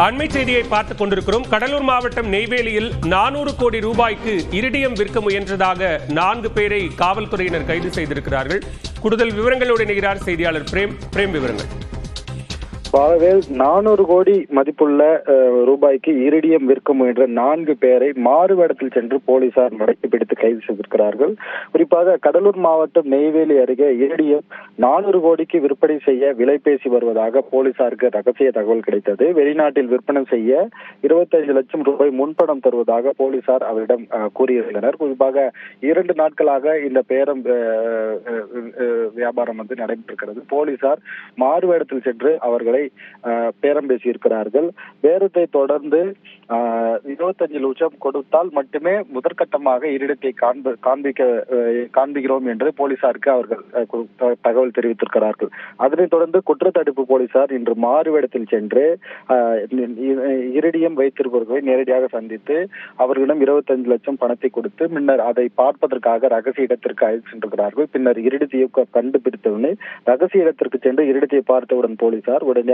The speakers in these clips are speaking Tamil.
அண்மை செய்தியை பார்த்துக் கொண்டிருக்கிறோம். கடலூர் மாவட்டம் நெய்வேலியில் 400 கோடி ரூபாய்க்கு இரிடியம் விற்க முயன்றதாக 4 பேரை காவல்துறையினர் கைது செய்திருக்கிறார்கள். கூடுதல் விவரங்களோடு இணைகிறார் செய்தியாளர் பிரேம். விவரங்கள். 400 கோடி மதிப்புள்ள ரூபாய்க்கு இரிடியம் விற்க முயன்ற 4 பேரை மாறுவேடத்தில் சென்று போலீசார் மடக்கி பிடித்து கைது செய்திருக்கிறார்கள். குறிப்பாக கடலூர் மாவட்டம் நெய்வேலி அருகே இரிடியம் 400 கோடிக்கு விற்பனை செய்ய விலை பேசி வருவதாக போலீசாருக்கு ரகசிய தகவல் கிடைத்தது. வெளிநாட்டில் விற்பனை செய்ய 25 லட்சம் ரூபாய் முன்பணம் தருவதாக போலீசார் அவரிடம் கூறியிருந்தனர். குறிப்பாக 2 நாட்களாக இந்த பேரம் வியாபாரம் நடைபெற்றிருக்கிறது. போலீசார் மாறுவேடத்தில் சென்று அவர்களை பேரம் பேசியிருக்கிறார்கள். பேரத்தை தொடர்ந்து 25 லட்சம் கொடுத்தால் மட்டுமே முதற்கட்டமாக இரிடத்தை காண்பிக்கிறோம் என்று போலீசாருக்கு அவர்கள் தகவல் தெரிவித்திருக்கிறார்கள். அதனைத் தொடர்ந்து குற்றத்தடுப்பு போலீசார் இன்று மாறுவேடத்தில் சென்று இரிடியம் வைத்திருப்பவர்களை நேரடியாக சந்தித்து அவர்களிடம் 25 லட்சம் பணத்தை கொடுத்து பின்னர் அதை பார்ப்பதற்காக ரகசிய இடத்திற்கு அழைத்து சென்றிருக்கிறார்கள். பின்னர் இரிடத்தை கண்டுபிடித்தவுடனே ரகசிய இடத்திற்கு சென்று இரிடத்தை பார்த்தவுடன் போலீசார் உடனடியாக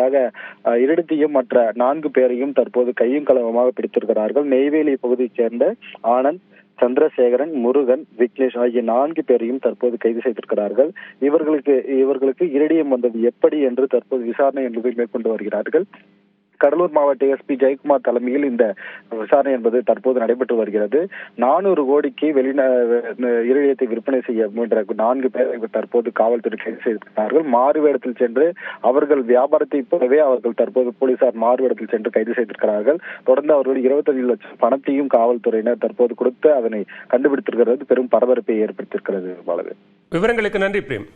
இரிடத்தையும் மற்ற 4 பேரையும் தற்போது கையும் களவுமாக பிடித்திருக்கிறார்கள். நெய்வேலி பகுதியைச் சேர்ந்த ஆனந்த், சந்திரசேகரன், முருகன், விக்னேஷ் ஆகிய 4 பேரையும் தற்போது கைது செய்திருக்கிறார்கள். இவர்களுக்கு இரிடியம் வந்தது எப்படி என்று தற்போது விசாரணை என்பதை மேற்கொண்டு வருகிறார்கள். கடலூர் மாவட்ட எஸ்பி ஜெயக்குமார் தலைமையில் இந்த விசாரணை என்பது தற்போது நடைபெற்று வருகிறது. 400 கோடிக்கு இரிடியத்தை விற்பனை செய்ய முயன்ற 4 பேரை தற்போது காவல்துறை கைது செய்திருக்கிறார்கள். மாறுவேடத்தில் சென்று அவர்கள் வியாபாரத்தை போலவே அவர்கள் தற்போது போலீசார் மாறுவேடத்தில் சென்று கைது செய்திருக்கிறார்கள். தொடர்ந்து அவர்கள் 25 லட்சம் பணத்தையும் காவல்துறையினர் தற்போது கொடுத்து அதனை கண்டுபிடித்திருக்கிறது பெரும் பரபரப்பை ஏற்படுத்தியிருக்கிறது. விவரங்களுக்கு நன்றி பிரேம்.